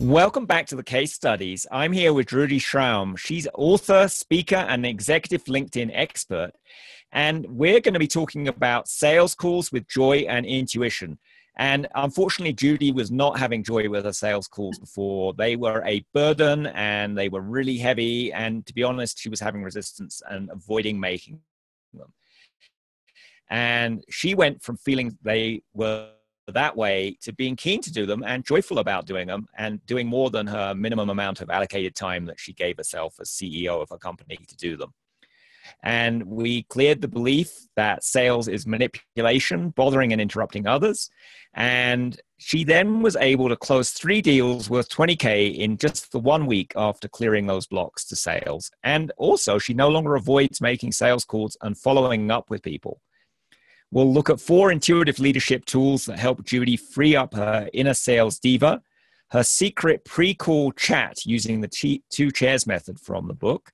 Welcome back to the case studies. I'm here with Judy Schramm. She's author, speaker, and executive LinkedIn expert. And we're going to be talking about sales calls with joy and intuition. And unfortunately, Judy was not having joy with her sales calls before. They were a burden and they were really heavy. And to be honest, she was having resistance and avoiding making them. And she went from feeling they were that way to being keen to do them and joyful about doing them and doing more than her minimum amount of allocated time that she gave herself as CEO of a company to do them. And we cleared the belief that sales is manipulation, bothering and interrupting others. And she then was able to close 3 deals worth $20K in just the 1 week after clearing those blocks to sales. And also, she no longer avoids making sales calls and following up with people. We'll look at 4 intuitive leadership tools that help Judy free up her inner sales diva, her secret pre-call chat using the 2 chairs method from the book,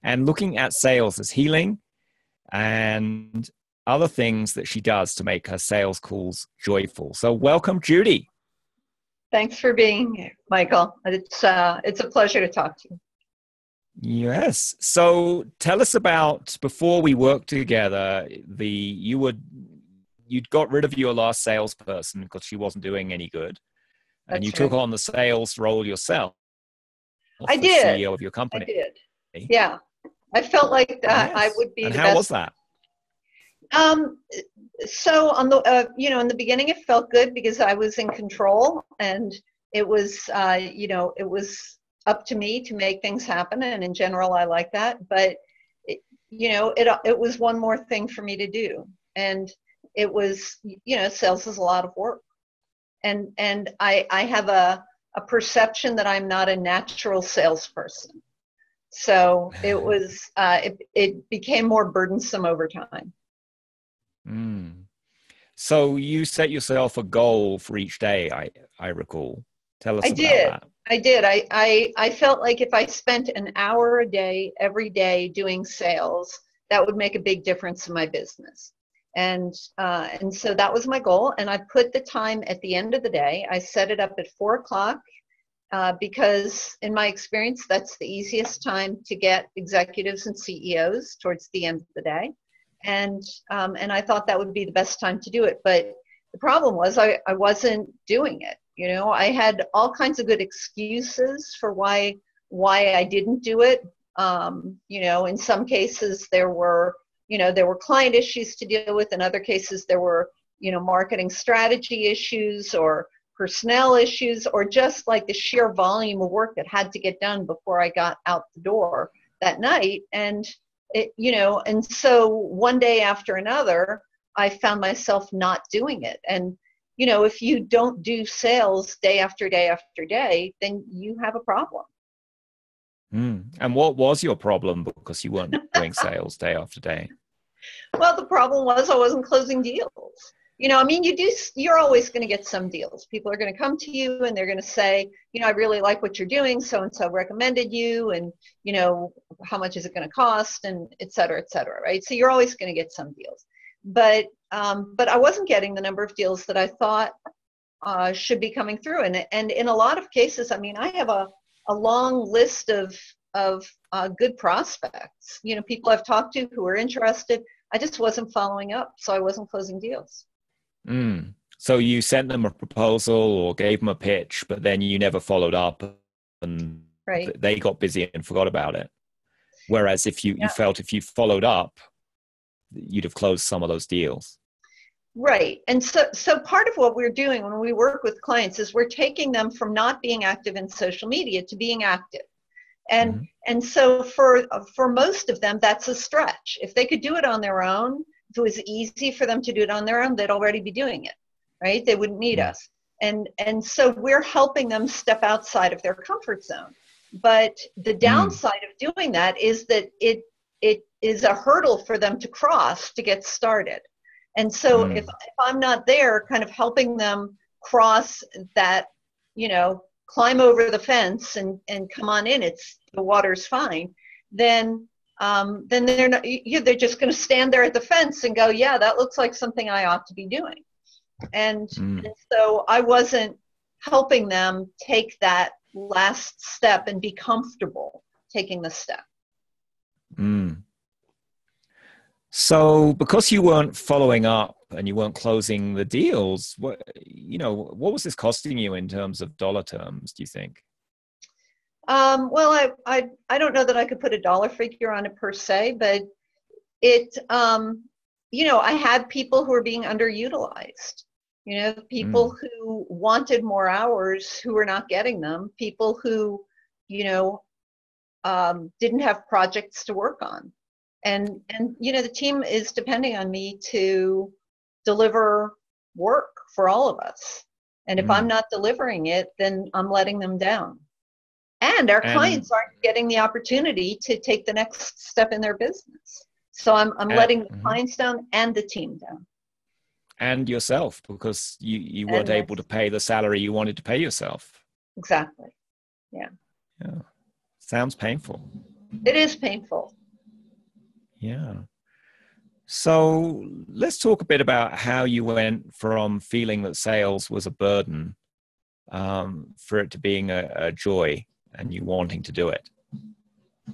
and looking at sales as healing, and other things that she does to make her sales calls joyful. So welcome, Judy. Thanks for being here, Michael. It's a pleasure to talk to you. Yes. So tell us about, before we worked together, you'd got rid of your last salesperson because she wasn't doing any good. And That's you right. took on the sales role yourself. I did. CEO of your company. I did. Yeah. I felt like Yes. I would be and the how best. was that? So on the, in the beginning it felt good because I was in control and it was, it was up to me to make things happen. And in general, I like that, but it was one more thing for me to do. And it was, sales is a lot of work. And I have a perception that I'm not a natural salesperson. So it was, it became more burdensome over time. So you set yourself a goal for each day, I recall. Tell us about that. I did. I felt like if I spent an hour a day, every day doing sales, that would make a big difference in my business. And so that was my goal. And I put the time at the end of the day. I set it up at 4 o'clock because in my experience, that's the easiest time to get executives and CEOs towards the end of the day. And I thought that would be the best time to do it. But the problem was I wasn't doing it. I had all kinds of good excuses for why I didn't do it. In some cases there were client issues to deal with. In other cases there were, marketing strategy issues or personnel issues, or just like the sheer volume of work that had to get done before I got out the door that night. And and so one day after another, I found myself not doing it. And if you don't do sales day after day after day, then you have a problem. And what was your problem because you weren't doing sales day after day? Well, the problem was I wasn't closing deals. You're always going to get some deals. People are going to come to you and they're going to say, I really like what you're doing. So-and-so recommended you, and, how much is it going to cost, and et cetera, right? So you're always going to get some deals. But I wasn't getting the number of deals that I thought should be coming through. And in a lot of cases, I have a long list of good prospects, people I've talked to who are interested. I just wasn't following up, so I wasn't closing deals. So you sent them a proposal or gave them a pitch, but then you never followed up, and right. They got busy and forgot about it. Whereas if you felt if you followed up, you'd have closed some of those deals. Right. And so part of what we're doing when we work with clients is we're taking them from not being active in social media to being active. And so for most of them, that's a stretch. If they could do it on their own, if it was easy for them to do it on their own, they'd already be doing it, right? They wouldn't need us. And so we're helping them step outside of their comfort zone. But the downside of doing that is that it is a hurdle for them to cross to get started. And so if I'm not there kind of helping them cross that, climb over the fence and come on in, the water's fine, then they're not, they're just going to stand there at the fence and go, yeah, that looks like something I ought to be doing. And so I wasn't helping them take that last step and be comfortable taking the step. Mm. So because you weren't following up and you weren't closing the deals, what was this costing you in terms of dollar terms, do you think? Well, I don't know that I could put a dollar figure on it per se, but it, I had people who were being underutilized, people who wanted more hours who were not getting them, people who, didn't have projects to work on. And the team is depending on me to deliver work for all of us. And if I'm not delivering it, then I'm letting them down. And our clients aren't getting the opportunity to take the next step in their business. So I'm letting the clients down and the team down. And yourself, because you weren't able to pay the salary you wanted to pay yourself. Exactly. Yeah. Sounds painful. It is painful. Yeah. So let's talk a bit about how you went from feeling that sales was a burden for it to being a joy and you wanting to do it.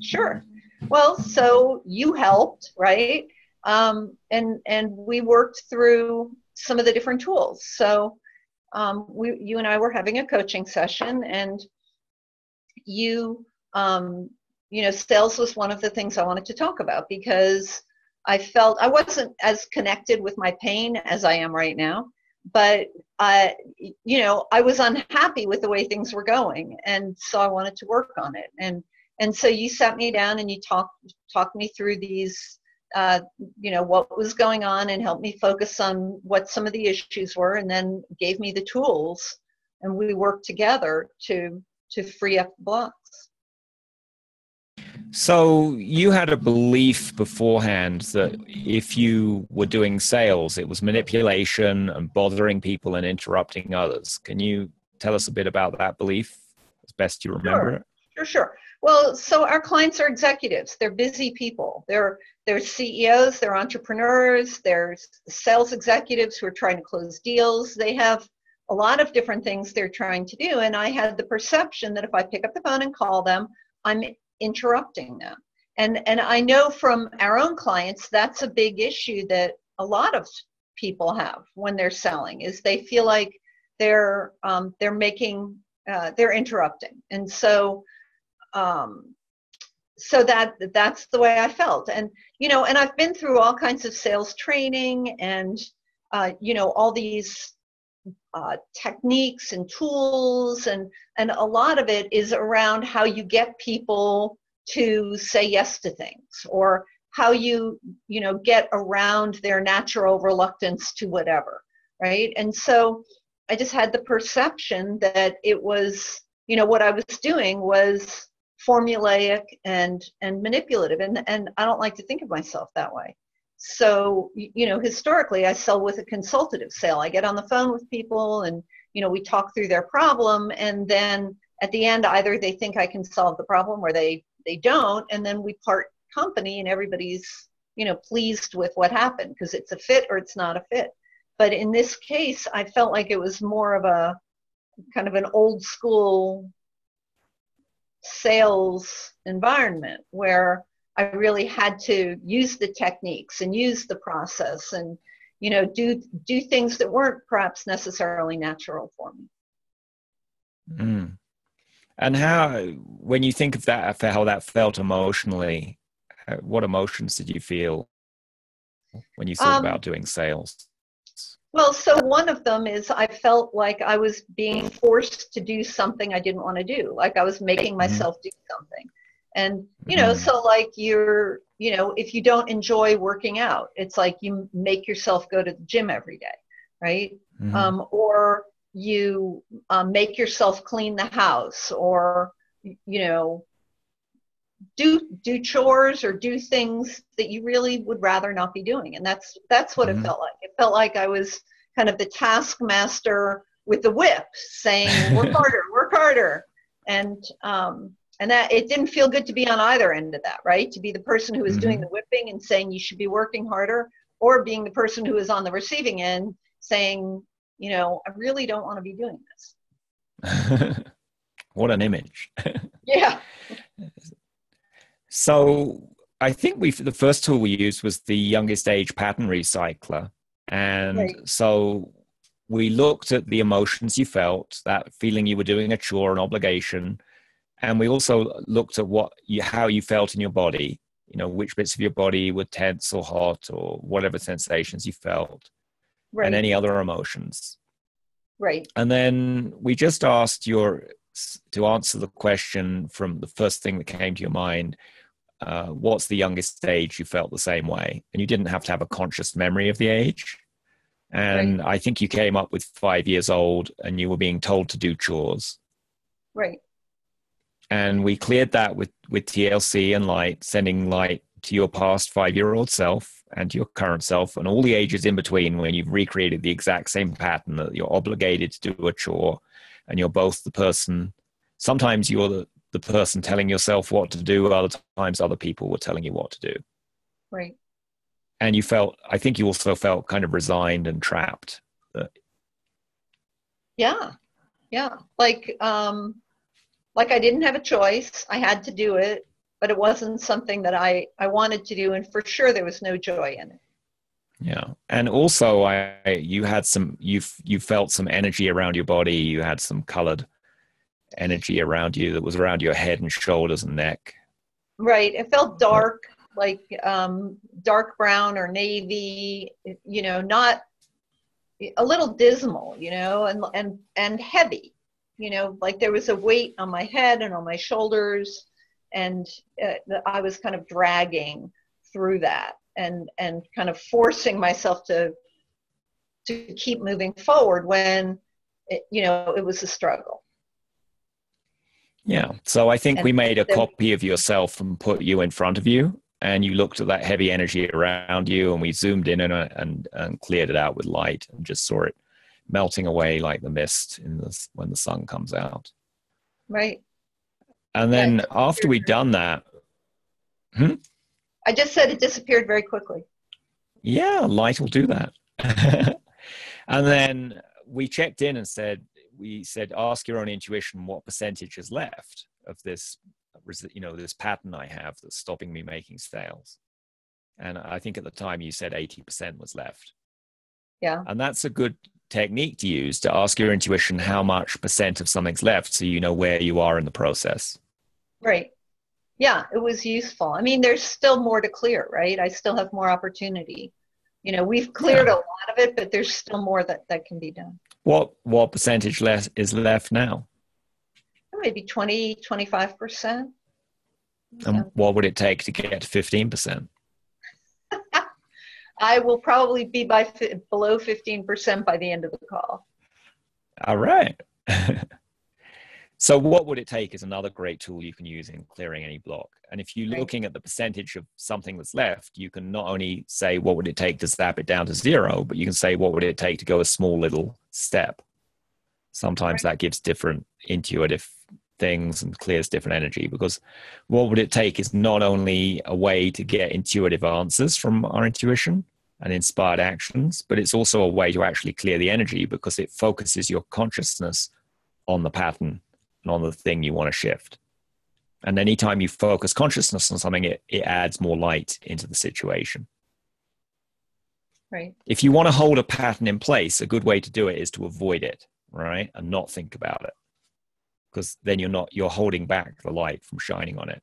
Sure. Well, so you helped, right? And we worked through some of the different tools. So you and I were having a coaching session, and sales was one of the things I wanted to talk about because I felt I wasn't as connected with my pain as I am right now, but I was unhappy with the way things were going, and so I wanted to work on it. And so you sat me down and you talked me through these, what was going on, and helped me focus on what some of the issues were, and then gave me the tools, and we worked together to free up the blocks. So you had a belief beforehand that if you were doing sales, it was manipulation and bothering people and interrupting others. Can you tell us a bit about that belief as best you remember it? Sure. Well, so our clients are executives. They're busy people. They're CEOs, they're entrepreneurs, they're sales executives who are trying to close deals. They have a lot of different things they're trying to do. And I had the perception that if I pick up the phone and call them, I'm interrupting them. And I know from our own clients, that's a big issue that a lot of people have when they're selling, is they feel like they're interrupting. And so that's the way I felt. And and I've been through all kinds of sales training and all these techniques and tools, and a lot of it is around how you get people to say yes to things, or how you get around their natural reluctance to whatever, right? And so I just had the perception that it was, what I was doing was formulaic and manipulative, and I don't like to think of myself that way. So, historically, I sell with a consultative sale. I get on the phone with people and, we talk through their problem. And then at the end, either they think I can solve the problem or they don't. And then we part company and everybody's, pleased with what happened because it's a fit or it's not a fit. But in this case, I felt like it was more of a kind of an old school sales environment where I really had to use the techniques and use the process and, do things that weren't perhaps necessarily natural for me. Mm. And when you think of that, how that felt emotionally, what emotions did you feel when you thought about doing sales? Well, so one of them is I felt like I was being forced to do something I didn't want to do, like I was making myself do something. And, so like if you don't enjoy working out, it's like you make yourself go to the gym every day, right? Or you make yourself clean the house, or, do chores or do things that you really would rather not be doing. And that's what it felt like. It felt like I was kind of the taskmaster with the whip saying, work harder, work harder. And that it didn't feel good to be on either end of that, right? To be the person who was doing the whipping and saying you should be working harder, or being the person who is on the receiving end saying, I really don't want to be doing this. What an image. Yeah. So I think the first tool we used was the youngest age pattern recycler. And Right. so we looked at the emotions you felt, that feeling you were doing a chore, an obligation. And we also looked at how you felt in your body, which bits of your body were tense or hot or whatever sensations you felt, and Right. any other emotions. Right. And then we just asked to answer the question from the first thing that came to your mind, what's the youngest age you felt the same way? And you didn't have to have a conscious memory of the age. Right. And I think you came up with 5 years old and you were being told to do chores. Right. And we cleared that with TLC and light, sending light to your past 5-year-old self and to your current self and all the ages in between when you've recreated the exact same pattern that you're obligated to do a chore and you're both the person. Sometimes you're the person telling yourself what to do. Other times other people were telling you what to do. Right. And I think you also felt kind of resigned and trapped. Yeah. Yeah. Like I didn't have a choice. I had to do it, but it wasn't something that I wanted to do. And for sure, there was no joy in it. Yeah. And also you felt some energy around your body. You had some colored energy around you that was around your head and shoulders and neck. Right. It felt dark, like dark brown or navy, not a little dismal, and heavy, like there was a weight on my head and on my shoulders, and I was kind of dragging through that and kind of forcing myself to keep moving forward when it was a struggle. Yeah. So I think And we made a copy of yourself and put you in front of you, and you looked at that heavy energy around you, and we zoomed in and cleared it out with light and just saw it melting away like the mist when the sun comes out. Right. And then after we'd done that, I just said it disappeared very quickly. Yeah, light will do that. And then we checked in and we said, ask your own intuition what percentage is left of this, this pattern I have that's stopping me making sales. And I think at the time you said 80% was left. Yeah. And that's a good technique to use to ask your intuition how much percent of something's left so you know where you are in the process. Right. Yeah, it was useful. I mean, there's still more to clear, right? I still have more opportunity. We've cleared a lot of it, but there's still more that can be done. What percentage less is left now? Maybe 20, 25%. And what would it take to get to 15%? I will probably be below 15% by the end of the call. All right. So what would it take is another great tool you can use in clearing any block. And if you're looking at the percentage of something that's left, you can not only say, what would it take to zap it down to 0, but you can say, what would it take to go a small little step? Sometimes that gives different intuitive things and clears different energy, because what would it take is not only a way to get intuitive answers from our intuition and inspired actions, but it's also a way to actually clear the energy because it focuses your consciousness on the pattern and on the thing you want to shift. And anytime you focus consciousness on something, it adds more light into the situation. Right. If you want to hold a pattern in place, a good way to do it is to avoid it, right? And not think about it. Because then you're holding back the light from shining on it.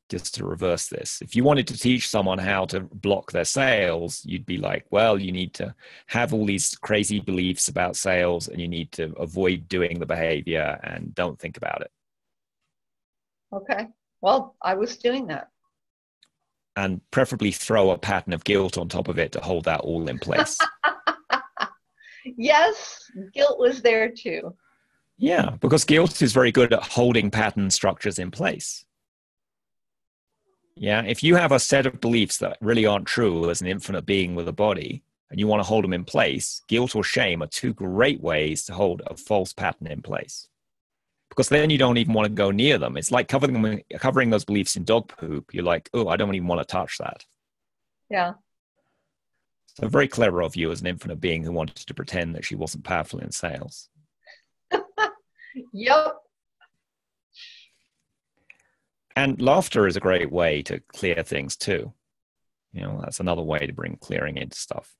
Just to reverse this, if you wanted to teach someone how to block their sales, you'd be like, well, you need to have all these crazy beliefs about sales and you need to avoid doing the behavior and don't think about it. Okay. Well, I was doing that. And preferably throw a pattern of guilt on top of it to hold that all in place. Yes, guilt was there too. Yeah, because guilt is very good at holding pattern structures in place. Yeah, if you have a set of beliefs that really aren't true as an infinite being with a body, and you want to hold them in place, guilt or shame are two great ways to hold a false pattern in place. Because then you don't even want to go near them. It's like covering those beliefs in dog poop. You're like, oh, I don't even want to touch that. Yeah. So very clever of you as an infinite being who wanted to pretend that she wasn't powerful in sales. Yep. And laughter is a great way to clear things too. You know, that's another way to bring clearing into stuff.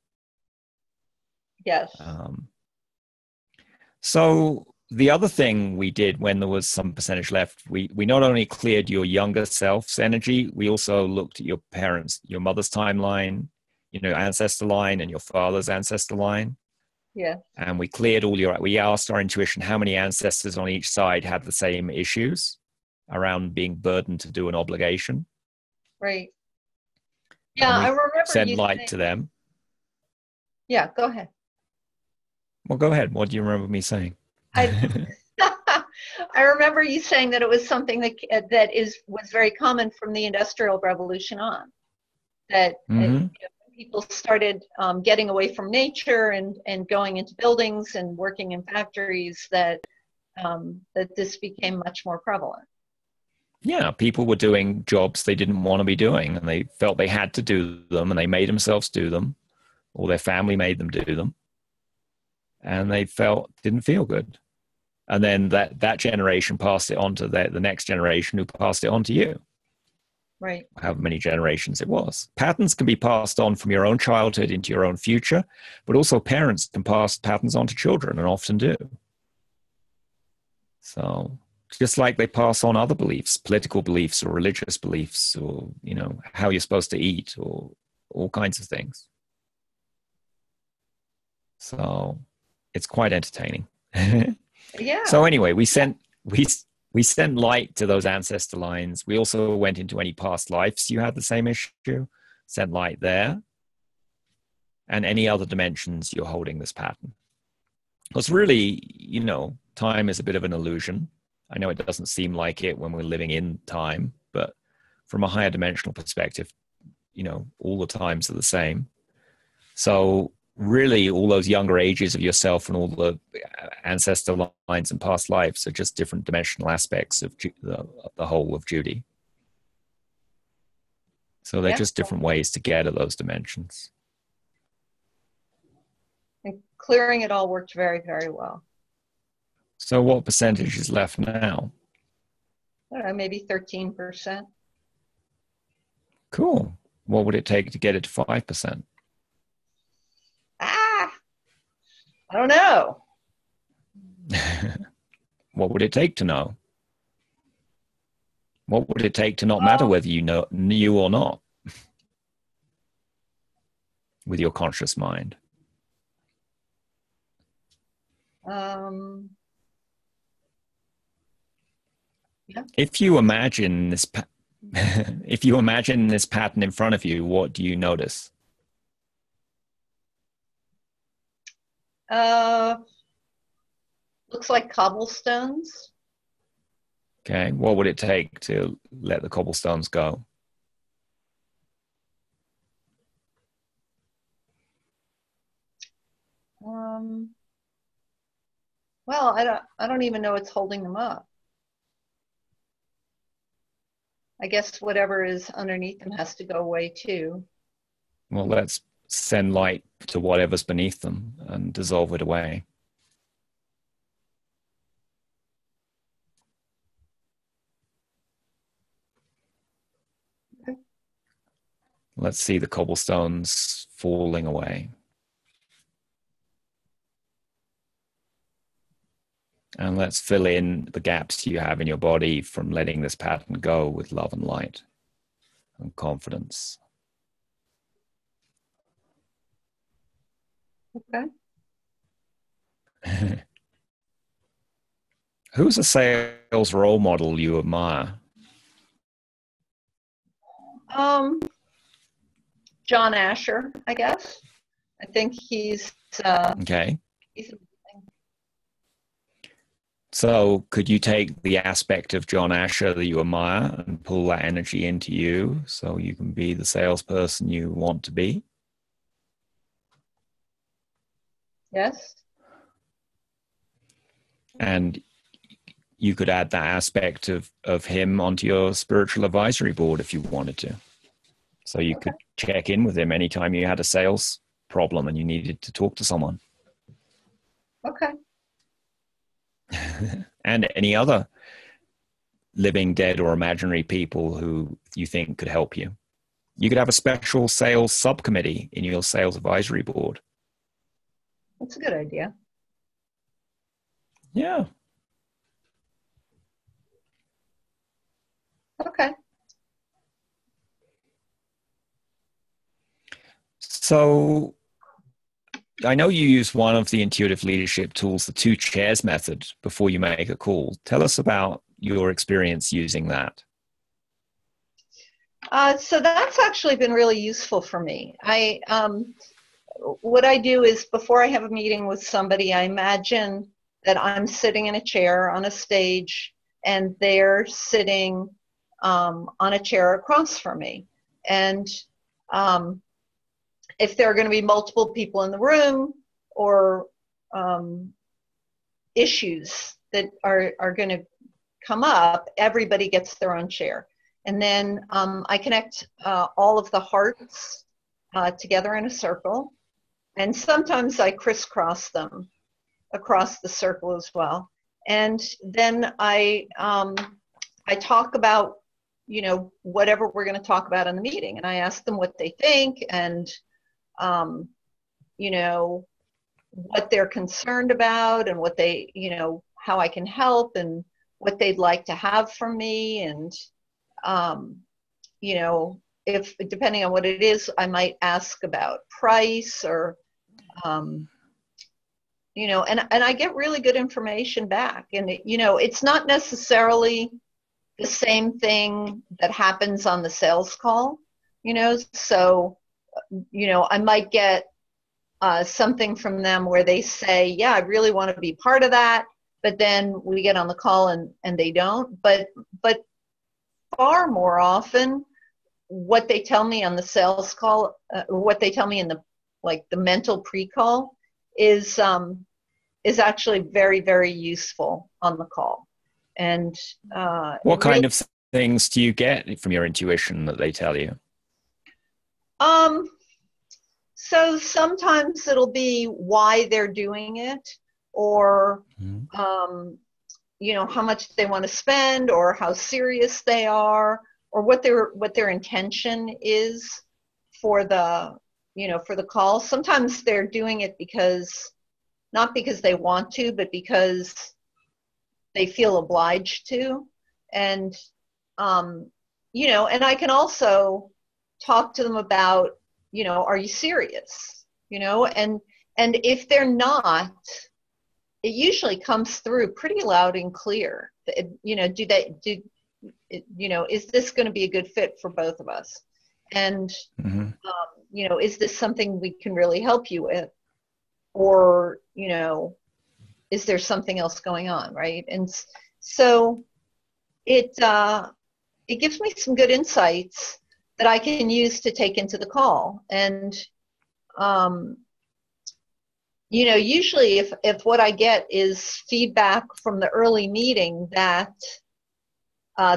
Yes. So the other thing we did when there was some percentage left, we not only cleared your younger self's energy, we also looked at your parents, your mother's timeline, you know, ancestor line and your father's ancestor line. Yeah. And we cleared we asked our intuition how many ancestors on each side had the same issues around being burdened to do an obligation. Right. Yeah, and we I remember sent you light saying, to them. Yeah, go ahead. Well, go ahead. What do you remember me saying? I I remember you saying that it was something that was very common from the Industrial Revolution on. That people started getting away from nature and going into buildings and working in factories, that this became much more prevalent. Yeah, people were doing jobs they didn't want to be doing, and they felt they had to do them, and they made themselves do them, or their family made them do them, and they didn't feel good. And then that generation passed it on to the next generation, who passed it on to you. Right. However many generations it was. Patterns can be passed on from your own childhood into your own future, but also parents can pass patterns on to children, and often do. So just like they pass on other beliefs, political beliefs or religious beliefs, or, you know, how you're supposed to eat, or all kinds of things. So it's quite entertaining. Yeah. So anyway, we sent light to those ancestor lines. We also went into any past lives you had the same issue, sent light there, and any other dimensions you're holding this pattern. Because really, you know, time is a bit of an illusion. I know it doesn't seem like it when we're living in time, but from a higher dimensional perspective, you know, all the times are the same. So really, all those younger ages of yourself and all the ancestor lines and past lives are just different dimensional aspects of the whole of Judy. So they're just different ways to get at those dimensions. And clearing it all worked very, very well. So what percentage is left now? I don't know, maybe 13%. Cool. What would it take to get it to 5%? I don't know. What would it take to know? What would it take to not matter whether you knew or not with your conscious mind? Yeah. If you imagine this pattern in front of you, what do you notice? Looks like cobblestones. Okay. What would it take to let the cobblestones go? Well, I don't even know what's holding them up. I guess whatever is underneath them has to go away too. Well, let's send light to whatever's beneath them and dissolve it away. Okay. Let's see the cobblestones falling away. And let's fill in the gaps you have in your body from letting this pattern go with love and light and confidence. Okay. Who's a sales role model you admire? John Asher, I guess. I think he's okay. So could you take the aspect of John Asher that you admire and pull that energy into you so you can be the salesperson you want to be? Yes. And you could add that aspect of him onto your spiritual advisory board if you wanted to. So you could check in with him anytime you had a sales problem and you needed to talk to someone. Okay. And any other living, dead, or imaginary people who you think could help you. You could have a special sales subcommittee in your sales advisory board. That's a good idea. Yeah. Okay. So I know you use one of the intuitive leadership tools, the 2 chairs method, before you make a call. Tell us about your experience using that. So that's actually been really useful for me. What I do is before I have a meeting with somebody, I imagine that I'm sitting in a chair on a stage and they're sitting on a chair across from me. And if there are going to be multiple people in the room or issues that are going to come up, everybody gets their own chair. And then I connect all of the hearts together in a circle. And sometimes I crisscross them across the circle as well. And then I talk about, whatever we're going to talk about in the meeting. And I ask them what they think and, what they're concerned about and what they, how I can help and what they'd like to have from me. And, if depending on what it is, I might ask about price or, and I get really good information back. And, it's not necessarily the same thing that happens on the sales call, so, I might get something from them where they say, yeah, I really want to be part of that. But then we get on the call and they don't. But far more often, what they tell me on the sales call, what they tell me in the mental pre-call is actually very, very useful on the call. And what kind of things do you get from your intuition that they tell you? So sometimes it'll be why they're doing it, or how much they want to spend, or how serious they are, or what their intention is for the call. Sometimes they're doing it not because they want to, but because they feel obliged to. And and I can also talk to them about, are you serious? And if they're not, it usually comes through pretty loud and clear. Is this going to be a good fit for both of us? And, is this something we can really help you with? Or, is there something else going on, right? And so it gives me some good insights that I can use to take into the call. And, usually if what I get is feedback from the early meeting that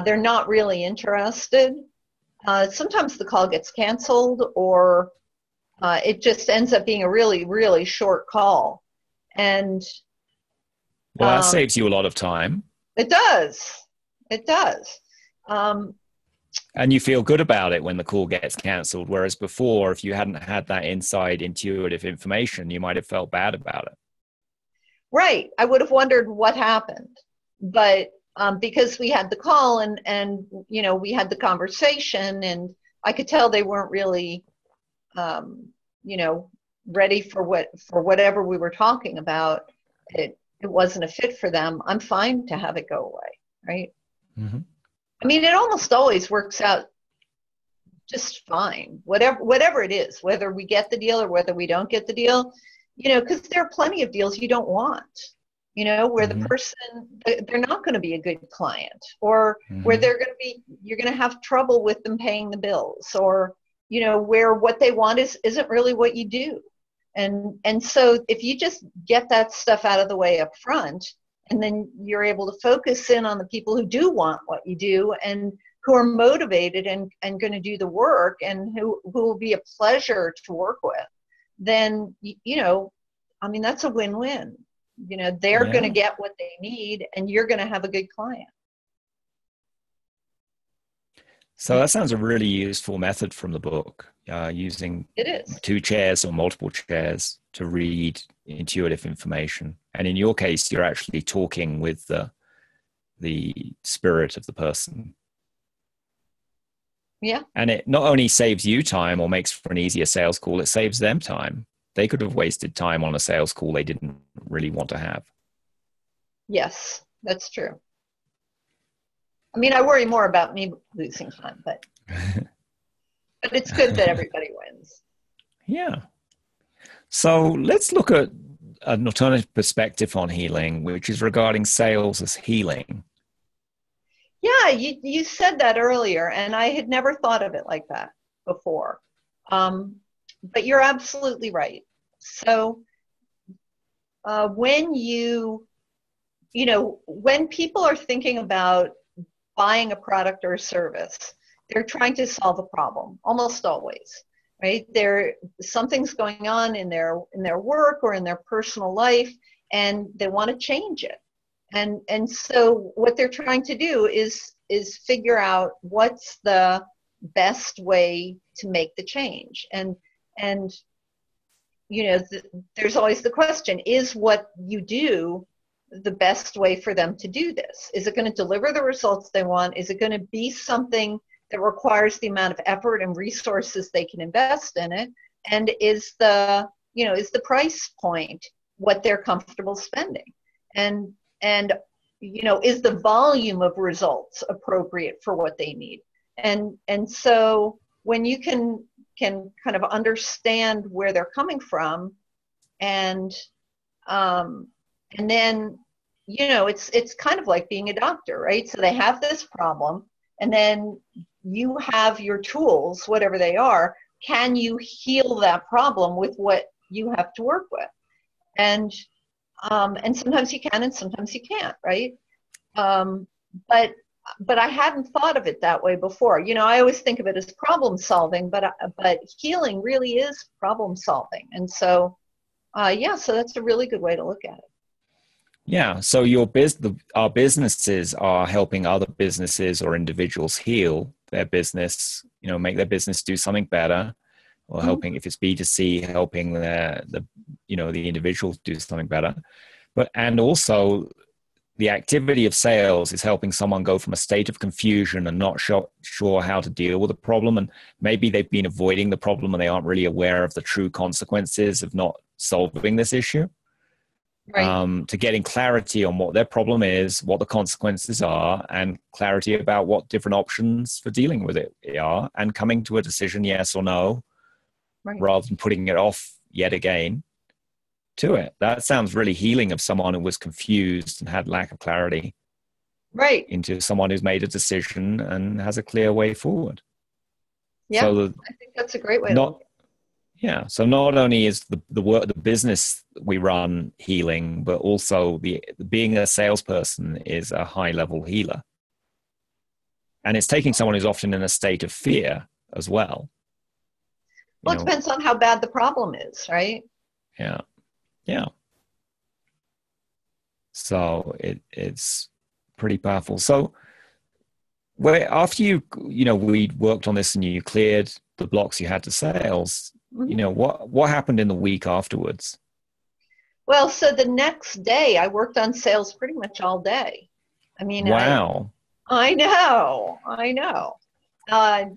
they're not really interested, sometimes the call gets canceled, or it just ends up being a really, really short call. And that saves you a lot of time. It does. And you feel good about it when the call gets canceled, whereas before, if you hadn't had that inside intuitive information, you might have felt bad about it. Right. I would have wondered what happened. But because we had the call and we had the conversation, and I could tell they weren't really ready for whatever we were talking about. It wasn't a fit for them. I'm fine to have it go away, right? Mm-hmm. I mean, it almost always works out just fine, whatever it is, whether we get the deal or whether we don't get the deal, because there are plenty of deals you don't want, where the person, they're not going to be a good client, or where you're going to have trouble with them paying the bills, or, where what they want isn't really what you do. And so if you just get that stuff out of the way up front, and then you're able to focus in on the people who do want what you do and who are motivated and going to do the work, and who will be a pleasure to work with, then, that's a win-win, they're going to Yeah. get what they need, and you're going to have a good client. So that sounds a really useful method from the book, using It is. 2 chairs or multiple chairs to read intuitive information. And in your case, you're actually talking with the spirit of the person. Yeah. And it not only saves you time or makes for an easier sales call, it saves them time. They could have wasted time on a sales call they didn't really want to have. Yes, that's true. I mean, I worry more about me losing time, but it's good that everybody wins. Yeah. So let's look at an alternative perspective on healing, which is regarding sales as healing. Yeah, you said that earlier, and I had never thought of it like that before. But you're absolutely right. So when when people are thinking about buying a product or a service, they're trying to solve a problem, almost always, right? Something's going on in their work or in their personal life, and they want to change it. And so what they're trying to do is figure out what's the best way to make the change. And there's always the question, is what you do the best way for them to do this? Is it going to deliver the results they want? Is it going to be something that requires the amount of effort and resources they can invest in it? And is the price point what they're comfortable spending? And is the volume of results appropriate for what they need? And so when you can kind of understand where they're coming from, and then it's kind of like being a doctor, right? So they have this problem, and then you have your tools, whatever they are. Can you heal that problem with what you have to work with? And sometimes you can, and sometimes you can't, right? But I hadn't thought of it that way before. I always think of it as problem solving, but healing really is problem solving. And so, so that's a really good way to look at it. Yeah. So our businesses are helping other businesses or individuals heal their business, make their business do something better, or helping, if it's B2C, helping the individuals do something better. And also the activity of sales is helping someone go from a state of confusion and not sure how to deal with a problem. And maybe they've been avoiding the problem and they aren't really aware of the true consequences of not solving this issue. Right. To getting clarity on what their problem is, what the consequences are, and clarity about what different options for dealing with it are, and coming to a decision, yes or no, right, rather than putting it off yet again to it. That sounds really healing of someone who was confused and had lack of clarity. Right. Into someone who's made a decision and has a clear way forward. Yeah, so I think that's a great way to look at it. Yeah. So not only is the work, the business we run healing, but also being a salesperson is a high level healer. And it's taking someone who's often in a state of fear as well. Well, it depends on how bad the problem is, right? Yeah. Yeah. So it's pretty powerful. So after we worked on this and you cleared the blocks you had to sales, what happened in the week afterwards? Well, so the next day I worked on sales pretty much all day. I mean, wow. I know. I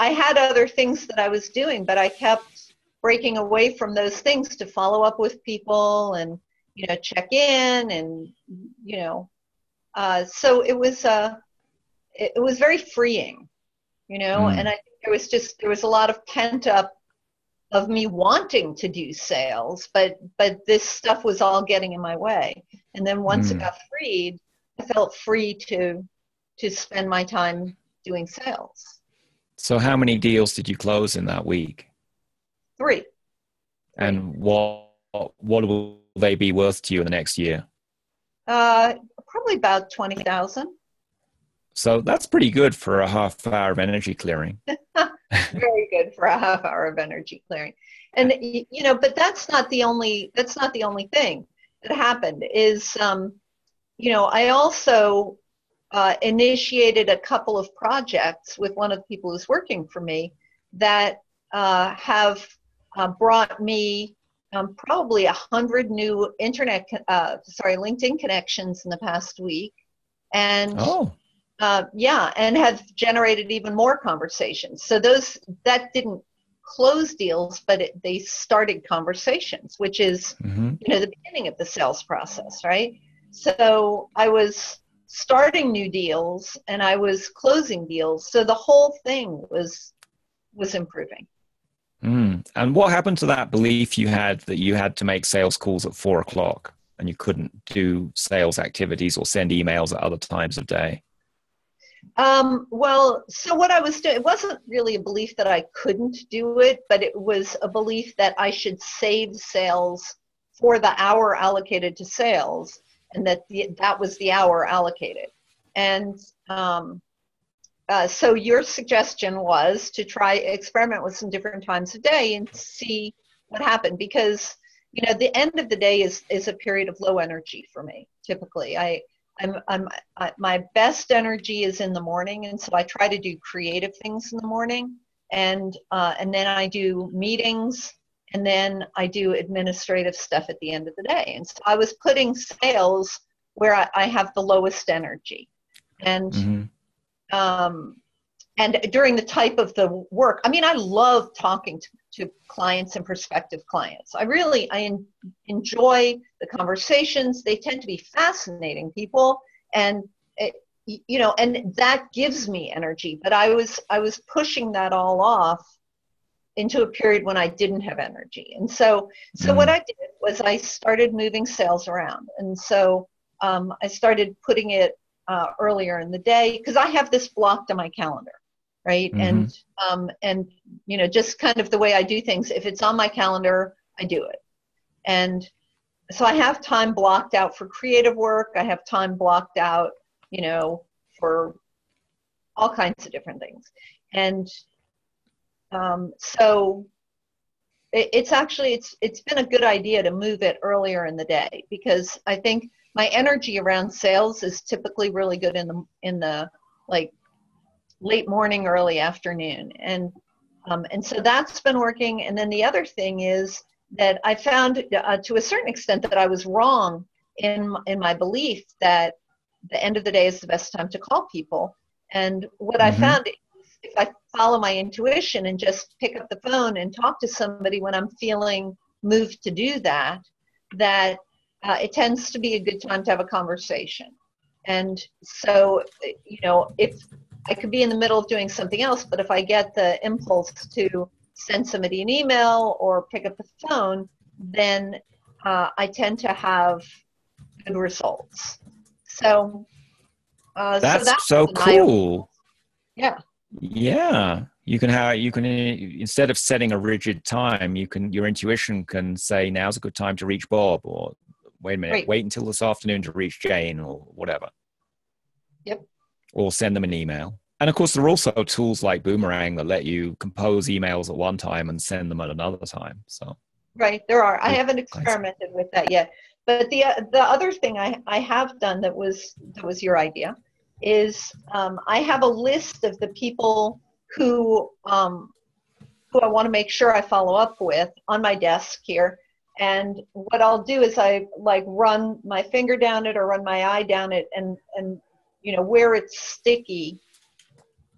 had other things that I was doing, but I kept breaking away from those things to follow up with people and, check in and, so it was very freeing, and I think there was a lot of pent up of me wanting to do sales, but this stuff was all getting in my way. And then once it got freed, I felt free to spend my time doing sales. So how many deals did you close in that week? 3. And what will they be worth to you in the next year? Probably about 20,000. So that's pretty good for a half hour of energy clearing. Very good for a half hour of energy clearing. And but that's not the only thing. that happened is, I also initiated a couple of projects with one of the people who's working for me that have brought me probably 100 new LinkedIn connections in the past week, and Oh, and have generated even more conversations. So that didn't close deals, but they started conversations, which is the beginning of the sales process, right? So I was starting new deals and I was closing deals. So the whole thing was improving. And what happened to that belief you had that you had to make sales calls at 4 o'clock and you couldn't do sales activities or send emails at other times of day? Well, so what I was doing, it wasn't really a belief that I couldn't do it, but it was a belief that I should save sales for the hour allocated to sales, and that was the hour allocated. And so your suggestion was to try experiment with some different times of day and see what happened, because the end of the day is a period of low energy for me. Typically, my best energy is in the morning, and so I try to do creative things in the morning, and then I do meetings, and then I do administrative stuff at the end of the day. And so I was putting sales where I have the lowest energy, and and during the type of the work, I mean, I love talking to clients and prospective clients. I enjoy the conversations. They tend to be fascinating people, and and that gives me energy. But I was pushing that all off into a period when I didn't have energy. And so what I did was I started moving sales around. And so I started putting it earlier in the day, because I have this blocked on my calendar, right? And just kind of the way I do things, if it's on my calendar, I do it. And so I have time blocked out for creative work. I have time blocked out, for all kinds of different things. And so it's been a good idea to move it earlier in the day, because I think my energy around sales is typically really good in the like late morning, early afternoon. And so that's been working. And then the other thing is that I found to a certain extent that I was wrong in my belief that the end of the day is the best time to call people. And what I found, if I follow my intuition and just pick up the phone and talk to somebody when I'm feeling moved to do that, it tends to be a good time to have a conversation. And so, if I could be in the middle of doing something else, but if I get the impulse to send somebody an email or pick up the phone, then I tend to have good results. So that's so cool. Yeah. Yeah. You can instead of setting a rigid time, your intuition can say, now's a good time to reach Bob, or wait a minute, Right. wait until this afternoon to reach Jane, or whatever. Yep. Or send them an email. And of course, there are also tools like Boomerang that let you compose emails at one time and send them at another time. So right, there are. I haven't experimented with that yet. But the other thing I have done that was your idea is I have a list of the people who I want to make sure I follow up with on my desk here. And what I'll do is I run my finger down it or run my eye down it, and where it's sticky,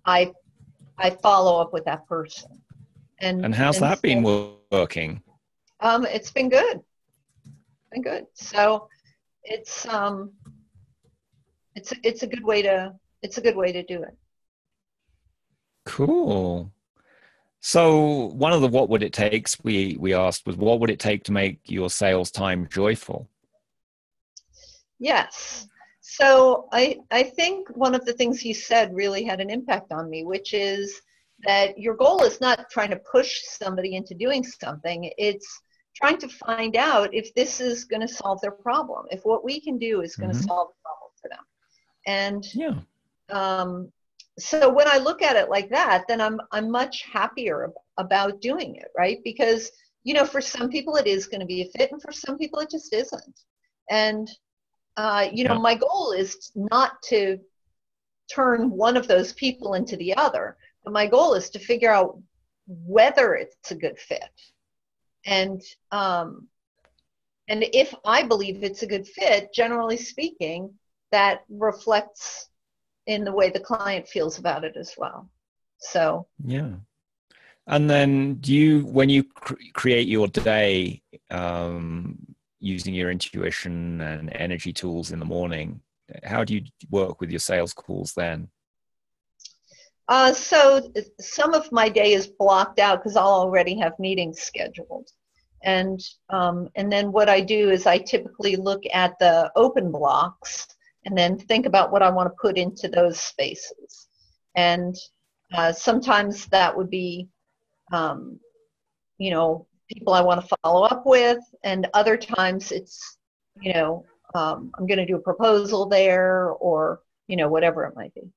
I follow up with that person. And how's that been working? It's been good. So it's a good way to do it. Cool. So one of the what would it takes we asked was, what would it take to make your sales time joyful? Yes. So I think one of the things you said really had an impact on me, which is that your goal is not trying to push somebody into doing something. It's trying to find out if this is going to solve their problem, if what we can do is going to solve the problem for them. And so when I look at it like that, then I'm much happier about doing it, right? Because for some people it is going to be a fit, and for some people it just isn't. And, my goal is not to turn one of those people into the other, but my goal is to figure out whether it's a good fit. And if I believe it's a good fit, generally speaking, that reflects in the way the client feels about it as well. So yeah. And then when you create your day using your intuition and energy tools in the morning, how do you work with your sales calls then? So some of my day is blocked out because I'll already have meetings scheduled. And then what I do is I typically look at the open blocks and then think about what I want to put into those spaces. And sometimes that would be, people I want to follow up with, and other times it's, I'm going to do a proposal there, or, whatever it might be.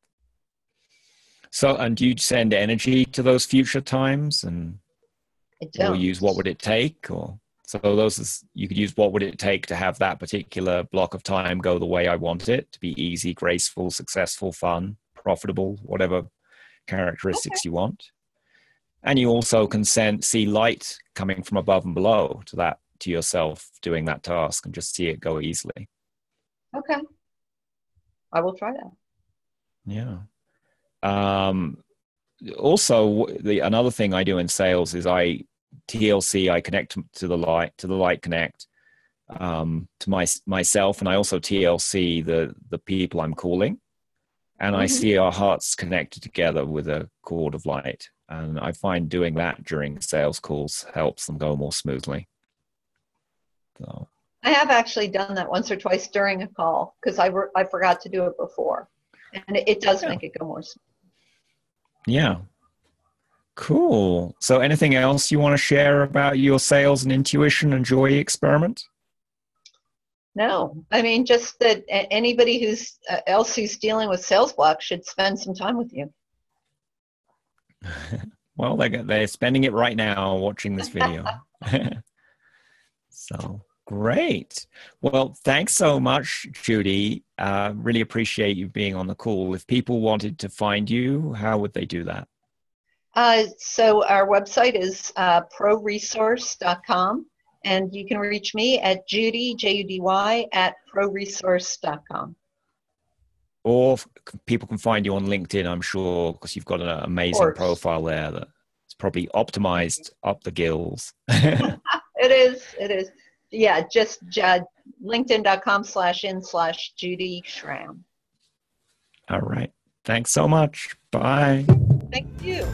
So, and do you send energy to those future times, or use what would it take, or so you could use what would it take to have that particular block of time go the way I want it to be easy, graceful, successful, fun, profitable, whatever characteristics you want. And you also can see light coming from above and below to yourself doing that task, and just see it go easily. Okay. I will try that. Yeah. Also, another thing I do in sales is I connect to the light connect to myself, and I also TLC the people I'm calling, and I see our hearts connected together with a cord of light. And I find doing that during sales calls helps them go more smoothly. So I have actually done that once or twice during a call because I forgot to do it before, and it does make it go more smooth. Yeah. Cool. So anything else you want to share about your sales and intuition and joy experiment? No, I mean, just that anybody else who's dealing with sales blocks should spend some time with you. Well, they're spending it right now watching this video. So great. Well, thanks so much, Judy. Really appreciate you being on the call. If people wanted to find you, how would they do that? So our website is proresource.com, and you can reach me at Judy, Judy, at proresource.com. Or people can find you on LinkedIn, I'm sure, because you've got an amazing profile there that's probably optimized up the gills. It is. Yeah, just linkedin.com/in/Judy Schramm. All right. Thanks so much. Bye. Thank you.